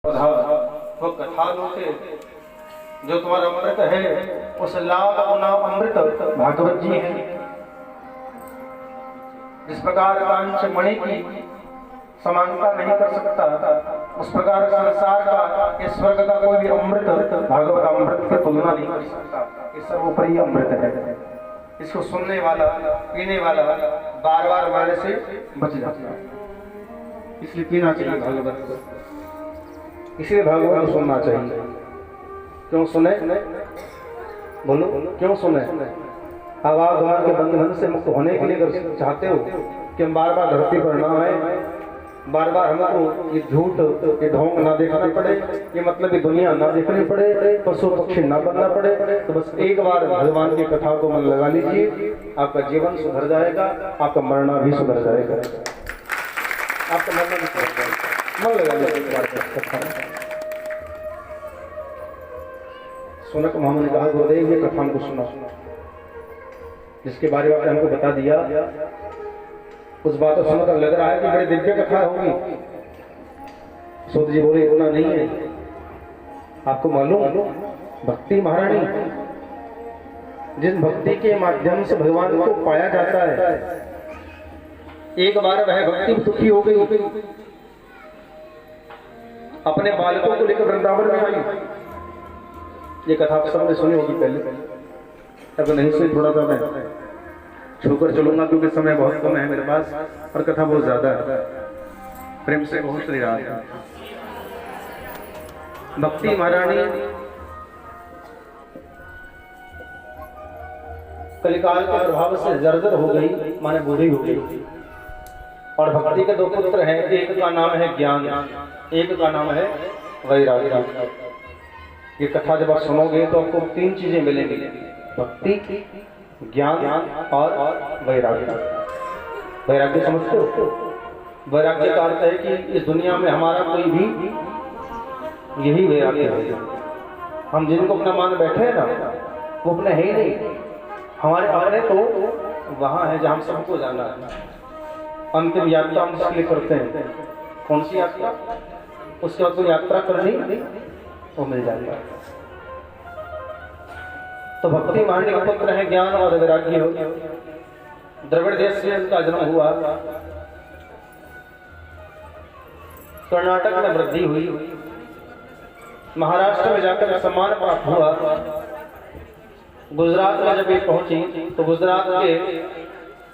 वो कथा लोटे जो तुम्हारा अमृत है उस लाख गुना अमृत भागवत जी है। जिस प्रकार कांच मणि की समानता नहीं कर सकता उस प्रकार संसार का इस स्वर्ग का कोई भी अमृत भागवत अमृत की तुलना नहीं कर सकता। ये सर्वोपरि अमृत है। इसको सुनने वाला पीने वाला बार बार वाले से बच जाता है। इसलिए पीना चाहिए भागवत को, इसलिए भागवत को सुनना चाहिए। क्यों सुने? बोलो क्यों सुने? अब आप भगवान के बंधन से मुक्त होने के लिए अगर चाहते हो कि हम बार बार धरती पर ना आए, बार बार हमको ये झूठ ये ढोंग ना देखना पड़े, ये मतलब ये दुनिया ना देखनी पड़े, पशु पक्षी ना बनना पड़े, तो बस एक बार भगवान की कथा को मन लगा लीजिए, आपका जीवन सुधर जाएगा, आपका मरना भी सुधर जाएगा, आपका मरना भी सुधर जाएगा। मन लगा लीजिए। सुनक मोहम्मद ने कहा गुरुदेव ये कथा हमको सुना, जिसके बारे में आपने हमको बता दिया उस बात को सुनकर लग रहा है कि बड़ी दिव्य कथा होगी। सूत जी बोले इतना नहीं है। आपको मालूम भक्ति महारानी, जिस भक्ति के माध्यम से भगवान को पाया जाता है, एक बार वह भक्ति दुखी हो गई, अपने बालकों को लेकर वृंदावन में आई। ये कथा आप सबने सुनी होगी पहले, अगर नहीं सुनी थोड़ा सा मैं छूकर चलूंगा क्योंकि समय बहुत कम है मेरे पास और कथा बहुत ज्यादा है। प्रेम से बहुत श्री राधे। भक्ति महारानी कलिकाल के प्रभाव से जर्जर हो गई, माने बूढ़ी हो गई। और भक्ति के दो पुत्र हैं, एक का नाम है ज्ञान, एक का नाम है वैराग्य। ये कथा जब आप सुनोगे तो आपको तीन चीजें मिलेंगी, भक्ति, ज्ञान और वैराग्य। वैराग्य समझते हो? वैराग्य का अर्थ है कि इस दुनिया में हमारा कोई भी, यही वैराग्य है। हम जिनको अपना मान बैठे हैं ना, वो अपने है ही नहीं। हमारे आने तो वहां है जहां हम सबको जाना है। अंतिम यात्रा हम इसलिए करते हैं। कौन सी यात्रा? उसके बाद तो यात्रा करनी वो मिल जाएगा। तो भक्ति महारानी का पुत्र है ज्ञान और वैराग्य। द्रविड़ देश में उनका जन्म हुआ, कर्नाटक में वृद्धि हुई, महाराष्ट्र में जाकर सम्मान प्राप्त हुआ। गुजरात में जब ये पहुंची तो गुजरात के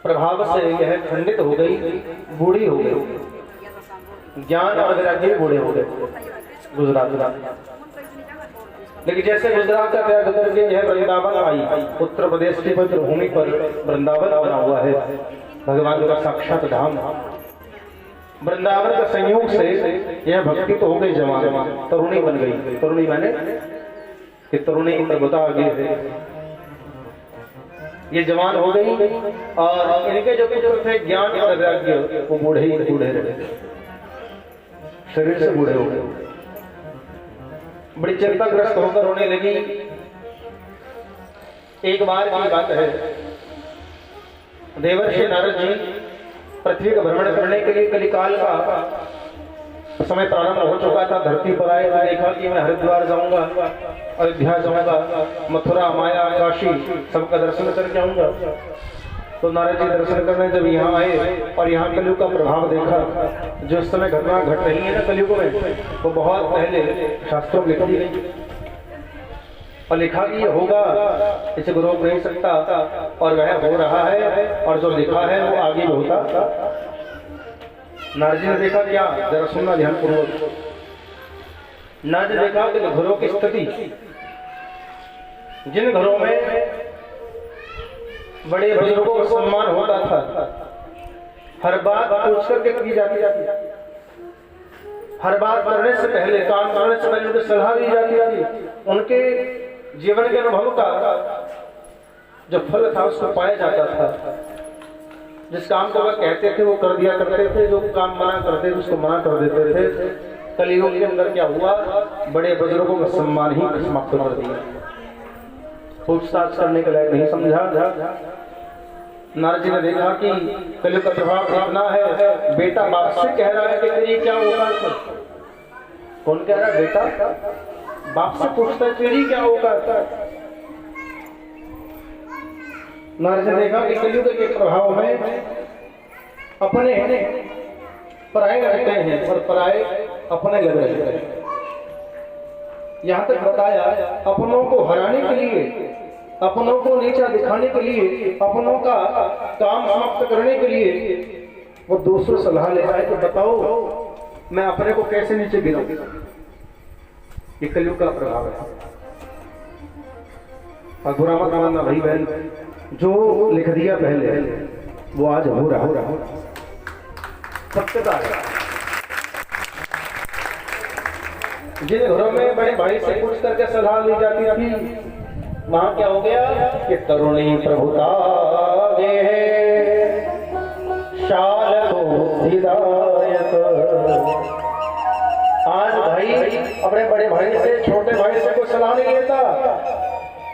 प्रभाव से यह खंडित हो गई, बूढ़ी हो गई। ज्ञान और वैराग्य बूढ़े हो गए गुजरात में। लेकिन जैसे गुजरात का त्याग करके यह वृंदावन आई, उत्तर प्रदेश की पवित्र भूमि पर वृंदावन बना हुआ है, भगवान का साक्षात धाम। वृंदावन के संयोग से यह भक्ति तो हो गई जवान, तरुणी बन गई। तरुणी माने कि तरुणी इंद्रवता आ गई, ये जवान हो गई। और इनके जो पुत्र थे ज्ञान और वैराग्य, वो बूढ़े ही बूढ़े रहे, शरीर से बूढ़े हो गए। बड़ी चिंताग्रस्त होकर रोने लगी। एक बार की बात है, देवर्षि नारद जी पृथ्वी का भ्रमण करने के लिए कलिकाल का समय प्रारंभ हो चुका था। धरती पर आए तो देखा कि मैं हरिद्वार जाऊंगा, अयोध्या जाऊंगा, मथुरा, माया, काशी सबका दर्शन कर जाऊंगा। तो नारद जी दर्शन करने जब यहाँ आए और यहाँ कलयुग का प्रभाव देखा, जो इस समय घटना घट रही है ना कलयुग में, वो बहुत पहले शास्त्रों में लिखी गई और लिखा कि ये होगा, इसे को रोक नहीं सकता और वह हो रहा है। और जो लिखा है वो आगे भी होता। नारद जी ने देखा क्या, जरा सुनना ध्यानपूर्वक। नारद जी देखा कि घरों की स्थिति, जिन घरों में बड़े बुजुर्गों का सम्मान होता था, हर बात पूछ करके की जाती, हर बात करने से पहले, काम करने से पहले उनको सलाह दी जाती थी। उनके जीवन के अनुभव का जो फल था उसको पाया जाता था। जिस काम को वह कहते थे वो कर दिया करते थे, जो काम मना करते थे उसको मना कर देते थे। कलयुग के अंदर क्या हुआ, बड़े बुजुर्गों का सम्मान ही समाप्त कर दिया, पूछताछ करने के लायक नहीं समझा। नारद जी ने देखा कि कलयुग का प्रभाव इतना है, बेटा बाप से कह रहा है कि तेरी क्या औकात है, कौन कह रहा बेटा? बाप से पूछता है तेरी क्या औकात? नारद ने देखा कि कलयुग के प्रभाव में अपने पराये रहते हैं और पराये अपने लग रहते हैं। यहां तक बताया अपनों को हराने के लिए, अपनों को नीचा दिखाने के लिए, अपनों का काम समाप्त करने के लिए वो दूसरों सलाह ले रहा है कि बताओ मैं अपने को कैसे नीचे गिराऊं। ये कलयुग का प्रभाव है। और बुरा मत मानना भाई बहन, जो लिख दिया पहले वो आज हो रहा सत्यता है। जिन घरों में बड़े भाई से पूछ करके सलाह ली जाती थी, वहां क्या हो गया कि तरुणी प्रभुता शाल हिदायत। आज भाई अपने बड़े भाई से, छोटे भाई से कोई सलाह नहीं लेता।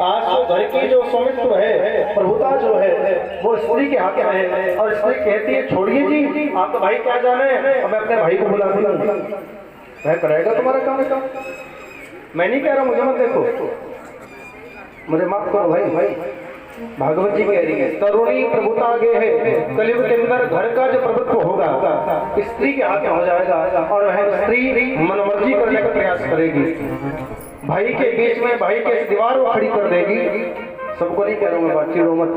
आज तो घर की जो स्वामित्व है, प्रभुता जो है, वो स्त्री के हाथ में है। और स्त्री कहती है छोड़िए जी, आप तो भाई क्या जाने, मैं अपने भाई को बुला दूंगा, वह करेगा तुम्हारा काम। मैं नहीं कह रहा, मुझे मत देखो, मुझे माफ करो भाई। भागवत जी कह रही है तरुणी प्रभुता आगे है। कलयुग के अंदर घर का जो प्रभुत्व होगा स्त्री के हाथ में हो जाएगा और वह स्त्री मनमर्जी करने का प्रयास करेगी। भाई के बीच में भाई के दीवार को खड़ी कर देगी। सबको नहीं कह रहा हूँ मैं, बात चिड़ो मत,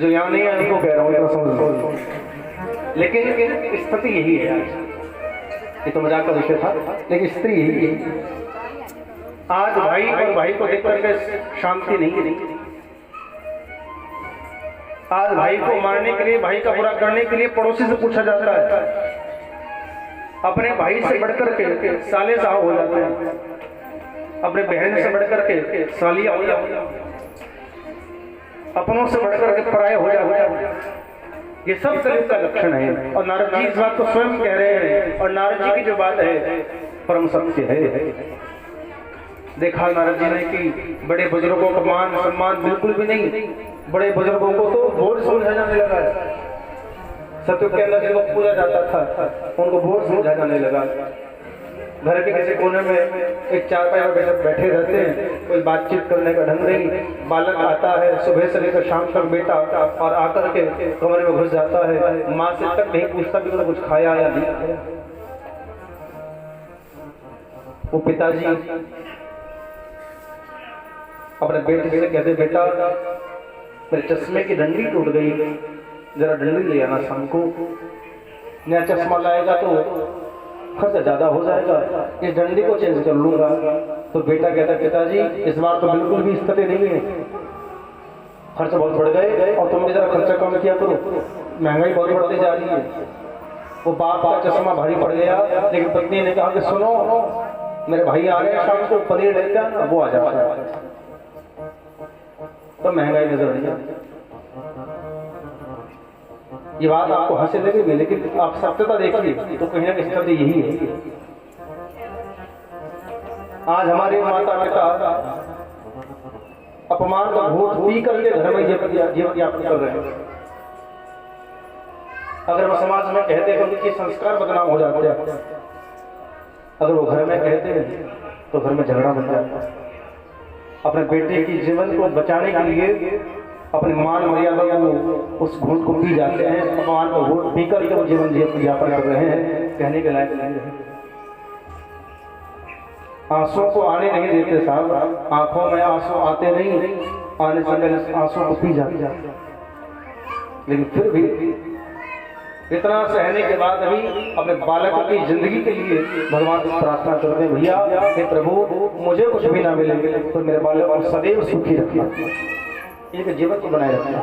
जो यहाँ नहीं है उनको कह रहा हूँ, लेकिन स्थिति यही है। ये तो मजाक का विषय था, लेकिन स्त्री यही है। आज भाई और भाई को देख करके शांति नहीं। आज भाई को मारने के लिए, भाई का बुरा करने के लिए पड़ोसी से पूछा जाता है। अपने भाई से बढ़कर के साले साहब हो जाते हैं, अपने बहन से बढ़कर के सालिया हो जाते हैं, अपनों से बढ़कर के पराये हो जाते हैं। ये सब कलयुग का लक्षण है। और नारद जी इस बात को स्वयं कह रहे हैं। और नारद जी की जो बात है परम सत्य है। देखा नारद जी ने कि बड़े बुजुर्गों का मान सम्मान बिल्कुल भी नहीं। बड़े बुजुर्गों को तो बोझ समझा जाने लगा है। सतयुग के अंदर जब पूजा जाता था उनको बोझ समझा जाने लगा। घर के किसी कोने में एक चारपाई पर बैठे रहते हैं, कोई बातचीत करने का ढंग नहीं। बालक आता है सुबह से लेकर शाम तक बेटा, और आकर के कमरे में घुस जाता है। माँ से तक नहीं पूछता कि उन्होंने कुछ खाया या नहीं खाया। वो पिताजी अपने बेटे से कहते बेटा मेरे चश्मे की डंडी टूट गई, जरा डंडी ले आना शाम को। नया चश्मा लाएगा तो खर्चा ज्यादा हो जाएगा, इस डंडी को चेंज कर लूंगा। तो बेटा कहता पिताजी इस बार तो बिल्कुल भी स्थिति नहीं है, खर्च बहुत बढ़ गए और तुम भी जरा खर्चा कम किया करो, महंगाई बहुत बढ़ती जा रही है। वो बाप का चश्मा भारी पड़ गया, लेकिन पत्नी ने कहा कि सुनो मेरे भाई आ रहे हैं शाम को, पनीर लेते आना। वो आ जाता है तो महंगाई नजर नहीं आती। ये बात आपको हंसी लगेगी, लेकिन आप सत्यता देखिए तो कहीं ना कहीं स्थिति यही है। आज हमारे माता पिता अपमान का भूत पी करके घर में जीवन यापन कर रहे हैं। अगर वो समाज में कहते हैं उनके संस्कार बदनाम हो जाते हैं, अगर वो घर में कहते हैं तो घर में झगड़ा बन जाता है। अपने बेटे की जीवन को बचाने के लिए अपनी मान मर्यादा को उस घूट को पी जाते हैं, अपमान को घूट पी करके वो जीवन यापन कर रहे हैं। कहने के लायक नहीं रहे। आंसुओं को आने नहीं देते साहब, आंखों में आंसू आते नहीं, आने से पहले आंसू को पी जाते। लेकिन फिर भी इतना सहने के बाद भी अपने बालकों की जिंदगी के लिए भगवान से प्रार्थना करते हैं भैया हे प्रभु मुझे कुछ भी ना मिले तो मेरे बालकों को सदैव सुखी रखना, एक जीवन को बनाए रखना।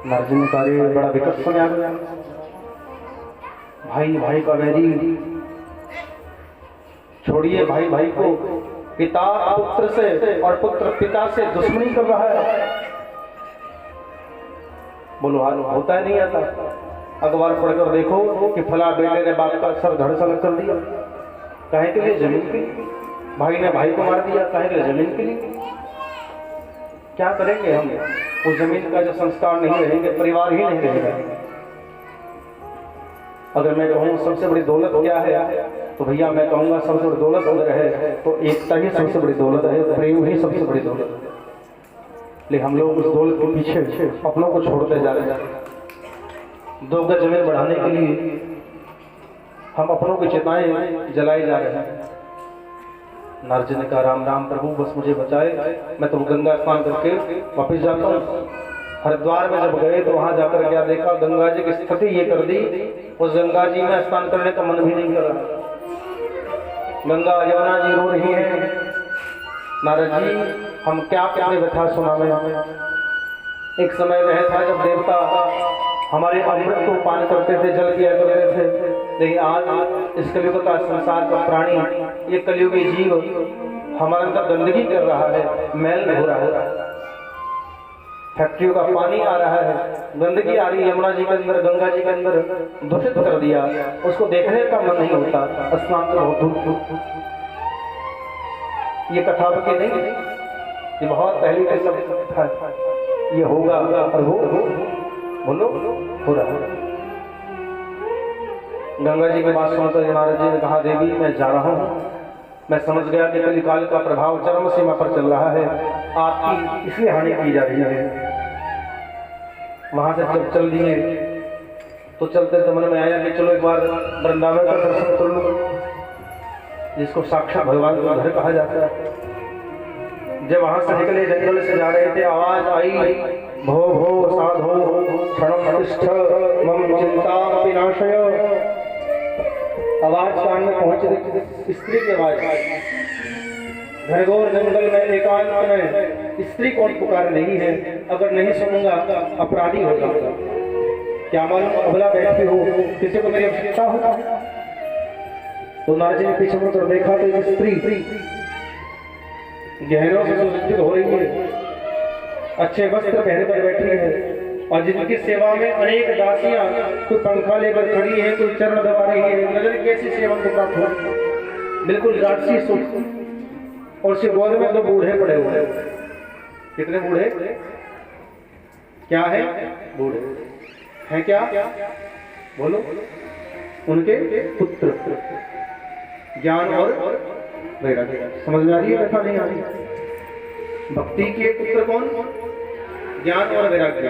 नारद जी ने कार्य बड़ा विकट सुना। भाई भाई का वैरी छोड़िए, भाई भाई को, पिता पुत्र से और पुत्र पिता से दुश्मनी कर रहा है। बोलो हाल होता है नहीं आता। अखबार पढ़कर देखो कि फला बेटे ने बाप का सर धड़ सलग कर दिया, काहे के लिए? जमीन के लिए। भाई ने भाई को मार दिया, काहे के लिए? जमीन के लिए। क्या करेंगे हम? उस जमीन का जो संस्कार नहीं रहेंगे, परिवार ही नहीं रहेगा। अगर मैं कहूँ सबसे बड़ी दौलत क्या है, तो भैया मैं कहूँगा सबसे बड़ी दौलत अगर है तो एकता ही सबसे बड़ी दौलत है, प्रेम ही सबसे बड़ी दौलत है। लेकिन हम लोग उस दौलत के पीछे अपनों को छोड़ते जा रहे हैं। 2 गज जमीन बढ़ाने के लिए हम अपनों की चिताएं जलाए जा रहे हैं। नारद जी ने कहा राम राम प्रभु बस मुझे बचाए, मैं तो गंगा स्नान करके वापस जाता हूँ। हरिद्वार में जब गए तो वहां जाकर क्या देखा, गंगा जी की स्थिति ये कर दी, उस गंगा जी में स्नान करने का मन भी नहीं कर रहा। गंगा यमुना जी रो रही है, नारद जी हम क्या अपनी व्यथा सुनावे। एक समय वह था जब देवता हमारे अमृत को पान करते थे, जल पिया करते थे, लेकिन आज इस कलयुग का संसार का प्राणी, ये कलयुगी जीव हमारे अंदर गंदगी कर रहा है, मैल हो रहा है, फैक्ट्रियों का पानी आ रहा है, गंदगी आ रही है यमुना जी के अंदर, गंगा जी के अंदर, दूषित कर दिया। उसको देखने का मन नहीं होता, स्नान तो बहुत दूर। ये कथा के नहीं, ये बहुत पहले के सब था, ये होगा और बोलो हो रहा है। गंगा जी की बात सुनकर नारद जी ने कहा देवी मैं जा रहा हूँ, मैं समझ गया कि कलिकाल का प्रभाव चरम सीमा पर चल रहा है, आपकी इसलिए हानि की जा रही है। वहां से जब चल दिए तो चलते तो मन में आया कि चलो एक बार वृंदावन का दर्शन कर लो, जिसको साक्षात भगवान का घर कहा जाता है। जब वहां से निकले जंगल से जा रहे थे, आवाज आई भो भो साधो क्षणम तिष्ठ मम चिंता विनाशय। आवाज कान में पहुंच, स्त्री की आवाज। घनघोर जंगल में एकांत में स्त्री कौन पुकार नहीं है, अगर नहीं सुनूंगा अपराधी हो जाऊंगा। क्या मालूम अबला बैठी हो, किसी को मेरी आवश्यकता हो। तो नारद जी ने पीछे मुड़कर देखा तो एक स्त्री गहनों से सुसज्जित हो रही है, अच्छे वस्त्र पहन कर बैठी है, और जिनकी सेवा में अनेक दासियां कोई पंखा लेकर खड़ी है, कोई चरण दबा रही है। नजर कैसी सेवा को प्राप्त हो, बिल्कुल राक्षसी सुख। और उसके गोद में 2 बूढ़े पड़े हुए हैं। कितने बूढ़े? क्या है? बूढ़े हैं क्या? बोलो। उनके पुत्र, ज्ञान और वैराग्य। समझ में आ रही है कथा नहीं आ रही? भक्ति के पुत्र कौन? ज्ञान और वैराग्य।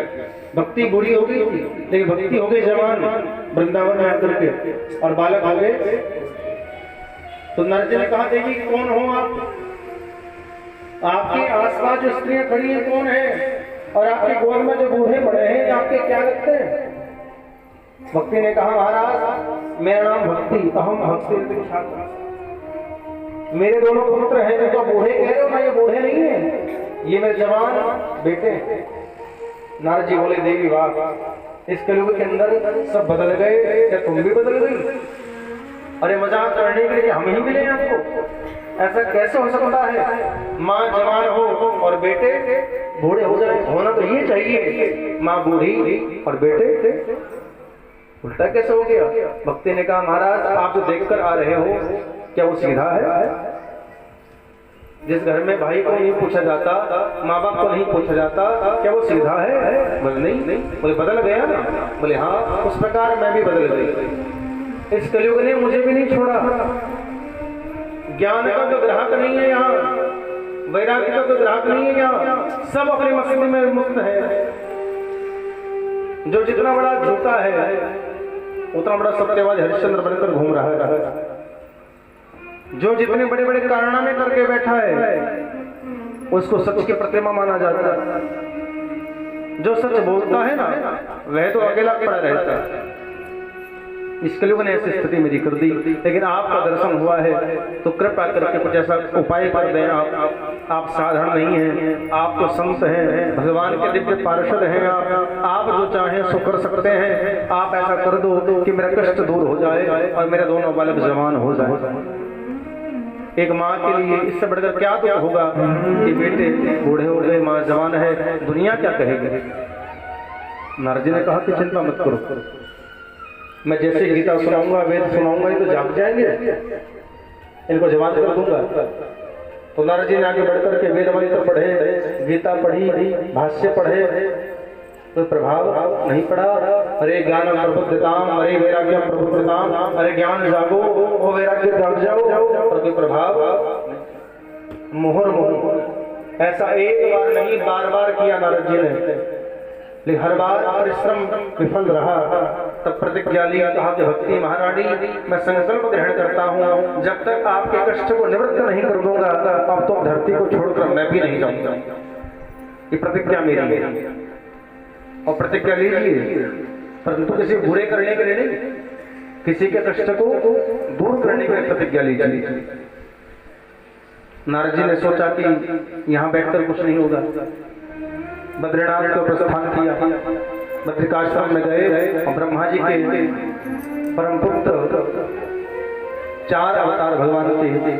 भक्ति बूढ़ी हो गई, लेकिन भक्ति हो गई जवान वृंदावन में आकर के, और बालक हो गए। तो नारद जी ने कहा देवी कौन हो आप? आपके आसपास जो स्त्रियां खड़ी हैं कौन है, और आपके गोद में जो बूढ़े पड़े हैं आपके क्या लगते हैं? भक्ति ने कहा महाराज मेरा नाम भक्ति, अहम भक्ति। मेरे दोनों पुत्र हैं, जो बूढ़े कह रहे हो ना, ये बूढ़े नहीं है, ये मेरे जवान बेटे हैं। नारद जी बोले देवी वाह, इस कलयुग के अंदर सब बदल गए, क्या तुम भी बदल गई? अरे मजाक करने के लिए हम ही मिले आपको, ऐसा कैसे हो सकता है? माँ जवान हो और बेटे बूढ़े हो जाए, होना तो ये चाहिए, माँ बूढ़ी और बेटे उल्टा कैसे हो गया? भक्ति ने कहा महाराज आप जो देखकर आ रहे हो क्या वो सीधा है? जिस घर में भाई को नहीं पूछा जाता, माँ बाप को नहीं पूछा जाता, क्या वो सीधा है? बोले नहीं। बोले बदल गया ना? बोले हाँ, उस प्रकार मैं भी बदल गई। इस कलयुग ने मुझे भी नहीं छोड़ा। ज्ञान का तो ग्राहक नहीं है यहाँ, वैराग्य का तो ग्राहक नहीं है यहाँ, सब अपने मस्ती में मुक्त है। जो जितना बड़ा झूठा है उतना बड़ा सत्यवादी हरिश्चंद्र बनकर घूम रहा है। जो जितने बड़े बड़े कारनामे करके बैठा है उसको सच की प्रतिमा माना जाता है। जो सच बोलता है ना वह तो अकेला पड़ा रहता है। इस कलयुग ने ऐसी स्थिति मेरी कर दी, लेकिन आपका दर्शन हुआ है तो कृपा करके कुछ ऐसा उपाय कर दें। आप साधारण नहीं हैं, आप तो संत हैं, भगवान के दिव्य पार्षद हैं। आप जो चाहें सो कर सकते हैं। आप ऐसा कर दो कि मेरा कष्ट दूर हो जाए और मेरे दोनों बालक जवान हो जाए। एक माँ के लिए इससे बढ़कर क्या दुख होगा कि बेटे बूढ़े हो गए, माँ जवान है, दुनिया क्या कहेगी? नारद जी ने कहा कि चिंता मत करो, मैं जैसे गीता सुनाऊंगा, वेद सुनाऊंगा, ये तो जाग जाएंगे, इनको जवान कर दूंगा। तो नारद जी ने आगे बढ़कर के वेद मंत्र पढ़े, गीता पढ़ी, भाष्य पढ़े, तो प्रभाव नहीं पड़ा। अरे ज्ञान प्रबुद्धताम, अरे वैराग्य प्रबुद्धताम, अरे ज्ञान जागो, ओ वैराग्य जाग जाओ, पर कोई प्रभाव। मोहर मोहर ऐसा एक बार नहीं बार बार किया नारद जी ने, लेकिन हर बार परिश्रम विफल रहा। तब प्रतिज्ञा ली, कहा कि भक्ति महारानी मैं संकल्प ग्रहण करता हूँ, जब तक आपके कष्ट को निवृत्त नहीं कर दूंगा अब तो धरती को छोड़कर मैं भी नहीं जाऊंगा। ये प्रतिज्ञा मेरी है और प्रतिज्ञा लीजिए, परंतु किसी बुरे करने के लिए नहीं, किसी के कष्ट को दूर करने के लिए प्रतिज्ञा लीजिए। नारद जी ने सोचा कि यहाँ बैठकर कुछ नहीं होगा, बद्रीनाथ को प्रस्थान किया, बद्रिकाश्रम में गए और ब्रह्मा जी के परम पुत्र 4 अवतार भगवान के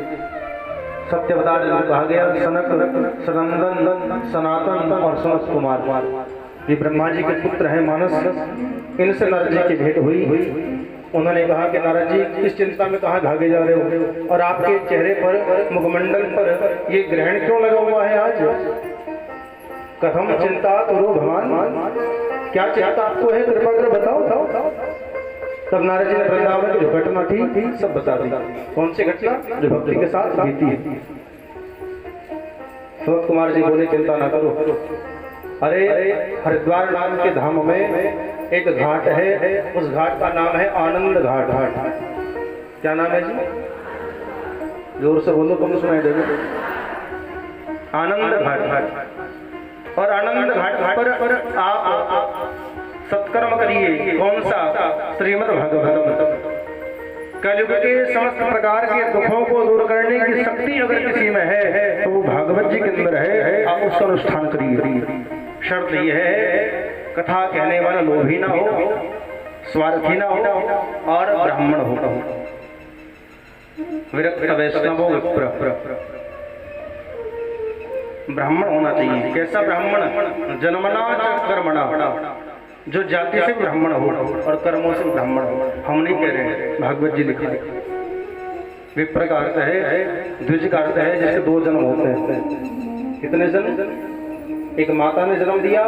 सत्यावतार कहा गया, सनक, सनंदन, सनातन और सनत कुमार। ये ब्रह्मा जी के पुत्र हैं मानस। इनसे नारद जी की भेंट हुई। उन्होंने कहा कि नारद जी किस चिंता में कहाँ भागे जा रहे हो, और आपके चेहरे पर मुखमंडल पर ये ग्रहण क्यों लगा हुआ है आज? कथम चिंता करो भगवान, क्या चिंता आपको है, कृपा कर बताओ। तब नारद जी ने वृंदावन की जो घटना थी सब बता दी। कौन सी घटना? जो भक्ति के साथ बीती है। सनत कुमार जी बोले चिंता ना करो। अरे हरिद्वार नाम के धाम में एक घाट है, उस घाट का नाम है आनंद घाट। क्या नाम है जी? जोर से बोलो, तुम सुनाई देगा। आनंद घाट। और आनंद घाट पर आप सत्कर्म करिए। कौन सा? श्रीमद् भागवतम। कलयुग के समस्त प्रकार के दुखों को दूर करने की शक्ति अगर किसी में है तो वो भागवत जी के अंदर है। आप उसका अनुष्ठान करिए। शर्त यह है कथा कहने वाला लोभी ना हो, स्वार्थी ना हो और ब्राह्मण हो, विरक्त वैष्णव हो, ब्राह्मण होना चाहिए। कैसा ब्राह्मण? जन्मना च कर्मणा, जो जाति से ब्राह्मण हो और कर्मों से ब्राह्मण हो। हम नहीं कह रहे हैं, भागवत जी लिखा है। विप्र का अर्थ है, द्विज का अर्थ है जैसे 2 जन्म होते हैं। कितने जन्म? एक माता ने जन्म दिया,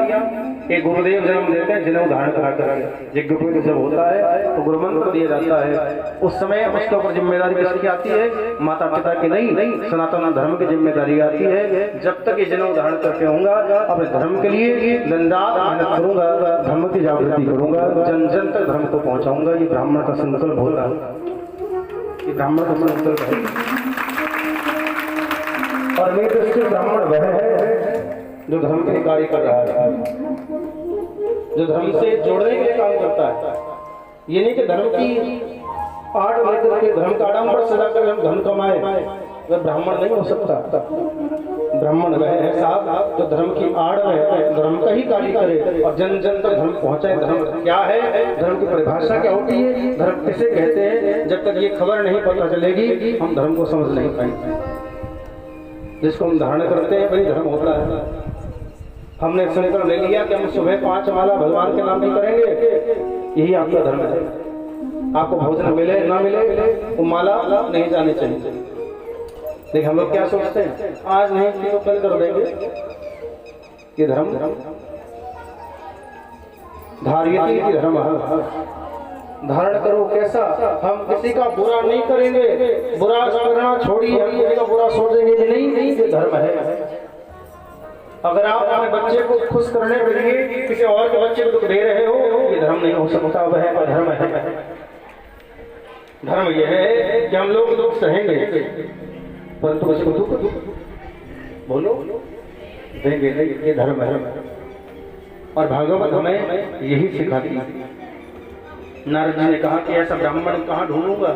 एक गुरुदेव जन्म देते हैं जिन्हें उदाहरण कराकर यज्ञ जब होता है तो गुरुमंत्र दिया जाता है। उस समय उसके ऊपर जिम्मेदारी किसकी आती है? माता पिता की नहीं, सनातन धर्म की जिम्मेदारी आती है। जब तक ये जिन्हें उदाहरण करके होऊंगा अपने धर्म के लिए दंडात मेहनत करूंगा, धर्म की जागृति करूंगा, जन जन तक धर्म को पहुंचाऊंगा। ये ब्राह्मण का संकल्प होता है, ये ब्राह्मण का संकल्प है। और मेरी दृष्टि ब्राह्मण वह है जो धर्म के कार्य कर रहा है, जो धर्म से जोड़ने के लिए काम करता है। ये नहीं कि धर्म की आड़ लेकर के धर्म का आडंबर सजाकर हम धन कमाए, वह ब्राह्मण नहीं हो सकता। ब्राह्मण वह है साहब जो धर्म की आड़ में धर्म का ही कार्य करे और जन जन तक धर्म पहुंचाए। धर्म क्या है? धर्म की परिभाषा क्या होती है? धर्म किसे कहते हैं? जब तक ये खबर नहीं पता चलेगी हम धर्म को समझ नहीं पाएंगे। जिसको हम धारण करते हैं वही धर्म होता है। हमने संकल्प ले लिया कि हम सुबह 5 माला भगवान के नाम नहीं करेंगे, यही आपका धर्म है। आपको भोजन मिले ना मिले वो माला नहीं जानी चाहिए। लेकिन हम लोग क्या सोचते हैं? आज नहीं कि तो कल कर देंगे। ये धर्म धार्यति की धर्म धारण करो। कैसा? हम किसी का बुरा नहीं करेंगे, बुरा करना छोड़िए, हम किसी का बुरा सोचेंगे नहीं, ये धर्म है। अगर आप अपने बच्चे को खुश करने के लिए किसी और के बच्चे को दुख दे रहे हो, ये धर्म नहीं हो सकता, वह अधर्म है। धर्म यह है कि हम लोग दुख सहेंगे परंतु किसी को दुख बोलो देंगे नहीं, ये धर्म है। और भागवत हमें यही सिखाती है। नारद जी ने कहा कि ऐसा ब्राह्मण कहाँ ढूंढूंगा?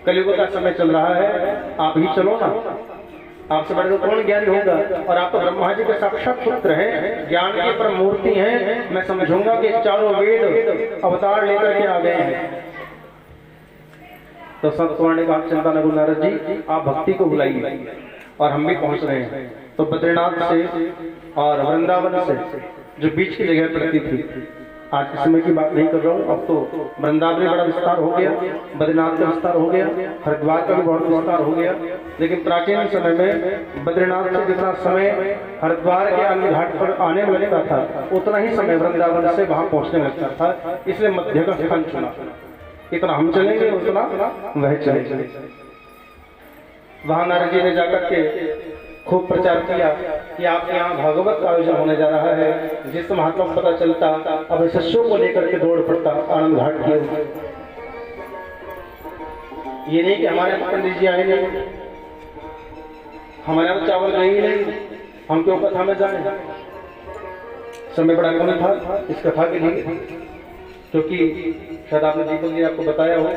कलयुग का समय चल रहा है, आप ही चलो ना, आपसे बड़े कौन ज्ञानी होगा? और आप तो ब्रह्मा जी के साक्षात पुत्र हैं, ज्ञान की परम मूर्ति हैं। मैं समझूंगा कि 4 वेद अवतार लेकर के आ गए हैं। तो संत कुमार ने कहा चिंता न करो नारद जी, आप भक्ति को बुलाइए और हम भी पहुंच रहे हैं। तो बद्रीनाथ से और वृंदावन से जो बीच की जगह पड़ती थी आज के समय की बात नहीं कर रहा हूँ, अब तो वृंदावन में बड़ा विस्तार हो गया, बद्रीनाथ का विस्तार हो गया, हरिद्वार का भी बहुत विस्तार हो गया। लेकिन प्राचीन समय में बद्रीनाथ से जितना समय हरिद्वार के अन्य घाट पर आने में लगता था, उतना ही समय वृंदावन से वहां पहुंचने में लगता था। इसलिए मध्य का स्थान चुना। इतना हम चलेंगे, उतना वह चले। वहां नारद जी ने जाकर के खूब प्रचार किया कि आपके यहाँ भागवत का आयोजन होने जा रहा है। जिस महात्मा को पता चलता अब शिष्यों को लेकर के दौड़ पड़ता आनंद घाट की। ये नहीं कि हमारे पंडित जी आए नहीं, हमारे यहाँ चावल गए ही नहीं, हम क्यों कथा में जाए। समय बड़ा कम था इस कथा के लिए, क्योंकि शायद आपने दीपक जी आपको बताया हो,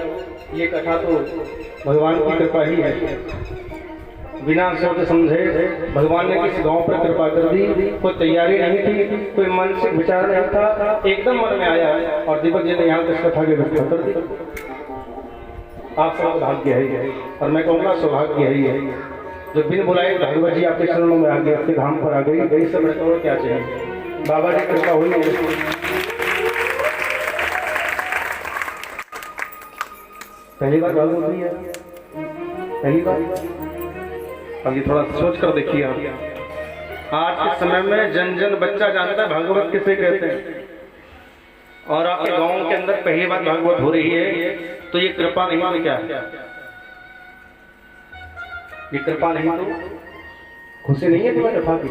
ये कथा तो भगवान की कृपा ही है। बिना सोचे समझे भगवान ने किस गांव पर कृपा कर दी। कोई तैयारी नहीं थी, कोई मानसिक विचार नहीं था, एकदम मन में आया और दीपक जी ने यहाँ इस कथा के व्यक्त कर दी। आप सबका भाग्य है, और मैं कहूँगा सौभाग्य है जो बिन बुलाए भागवत जी आपके चरणों में आ गए, आपके धाम पर आ गई। यही सब और क्या चाहिए, बाबा जी कृपा हुई। पहली बार भागवत हुई है, पहली बार। अब ये थोड़ा सोच कर देखिए आप, आज के समय में जन जन बच्चा जानता है भागवत किसे कहते हैं, और आपके गांव के अंदर पहली बार भागवत हो रही है, तो ये कृपा नहीं तो क्या है? ये कृपा नहीं तो खुशी नहीं है तुम्हें कृपा की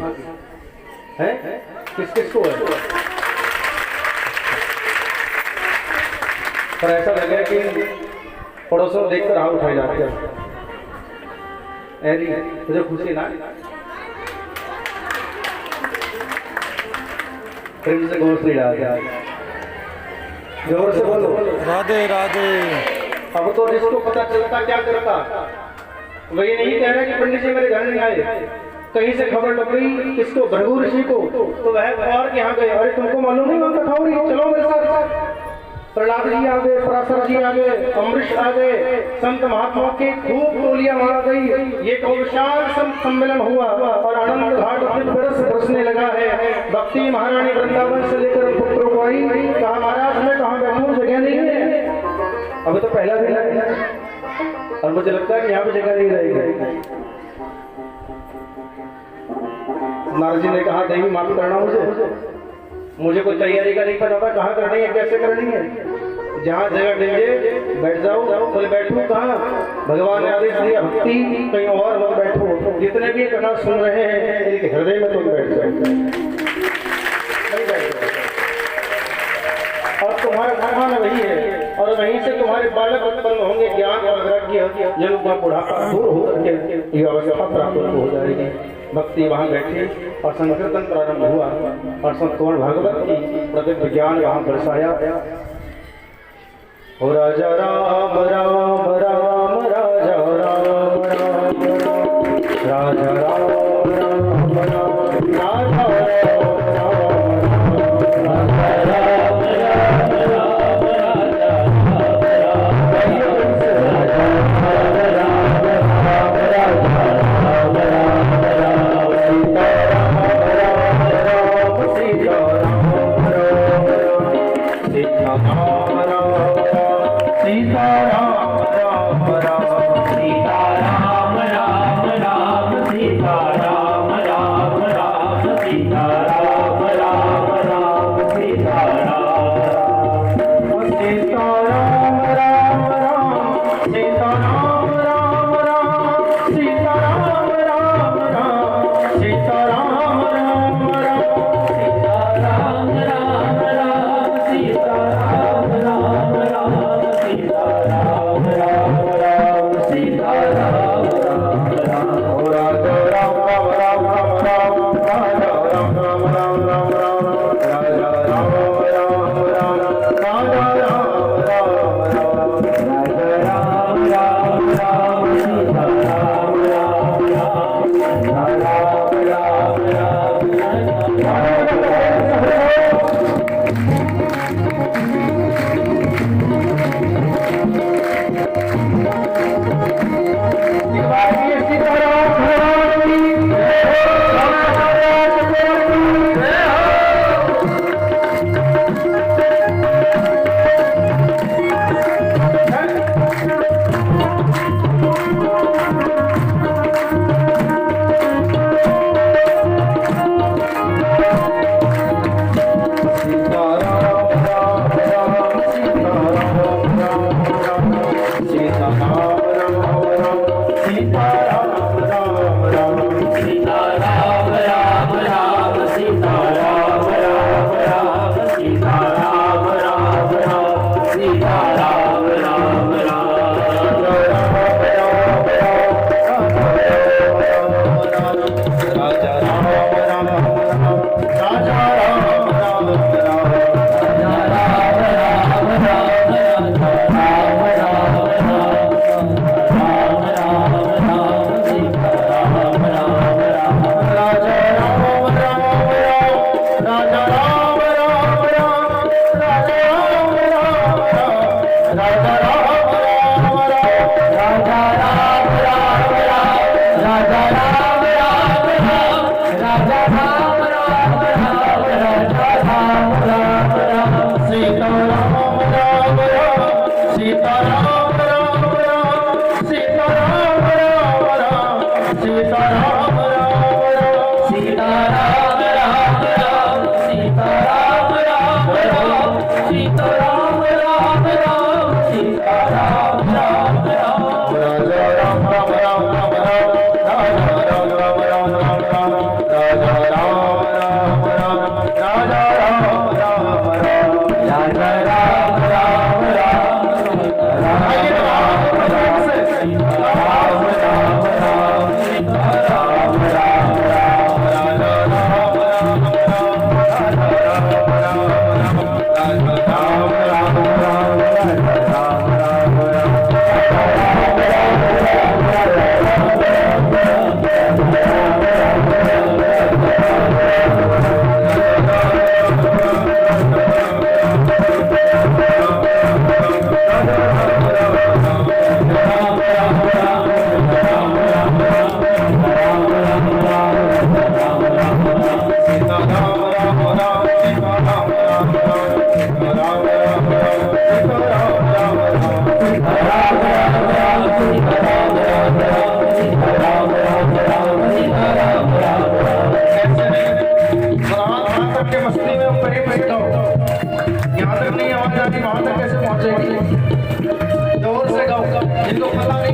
है? किस किस को है? पर ऐसा लग रहा है कि पड़ोसों देखकर हाथ उठाए जाते हैं। मुझे खुशी ना फिर से गौर से डाल, जोर से बोलो राधे राधे। अब तो जिसको पता चलता क्या करता, वही नहीं कह रहा कि पंडित जी मेरे घर नहीं आए। कहीं से खबर लग गई किसको, भृगु ऋषि को, तो वह और के यहाँ गए। अरे तुमको मालूम नहीं उनका कथा हो रही है, चलो मेरे साथ। प्रहलाद जी आ गए, पराशर जी आ गए, अमरीश आ गए, संत महात्माओं की खूब टोलियां मार गई। ये विशाल संत सम्मेलन हुआ और आनंद घाट बरसने लगा है। भक्ति महारानी वृंदावन से लेकर पुत्रों को आई, कहा महाराज में कहाँ बैठूं, जगह नहीं है। अभी तो पहला दिन है और मुझे लगता है कि यहाँ पे जगह नहीं रहेगी। नारद जी ने कहा देवी माफ करना, मुझे कोई तैयारी का नहीं पता था, कहाँ करनी है कैसे करनी है। जहाँ जगह मिल जाए बैठ जाओ। बोले बैठूं कहाँ, भगवान ने आदेश दिया भक्ति कहीं और मत बैठो। जितने भी कथा सुन रहे हैं इनके हृदय में तुम बैठ जाओ, और तुम्हारा खाना वही है, और वहीं से तुम्हारे बालक उत्पन्न होंगे। ज्ञान और वैराग्य जब बुढ़ापा दूर होकर के ये अवस्था प्राप्त हो जाएगी। भक्ति वहाँ बैठी और संकीर्तन प्रारंभ हुआ और संत कुंवर भागवत की प्रदीप ज्ञान वहाँ बरसाया। हो राजा राम राम राम राजा राम राम राजा राम राम राम राजा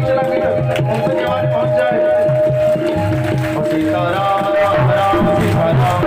चला गया उनसे की आवाज पहुंच जाए। और सीताराम राम राम सीताराम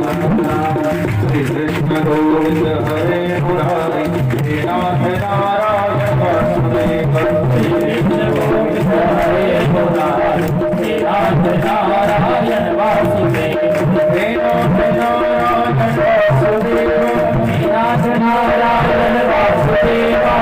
श्री कृष्ण गोविंद हरे मुरारी हे नाथ नारायण वासुदेव श्री कृष्ण गोविंद हरे मुरारी हे नाथ नारायण वासुदेव हे नाथ नारायण वासुदेव हे नाथ नारायण वासुदेव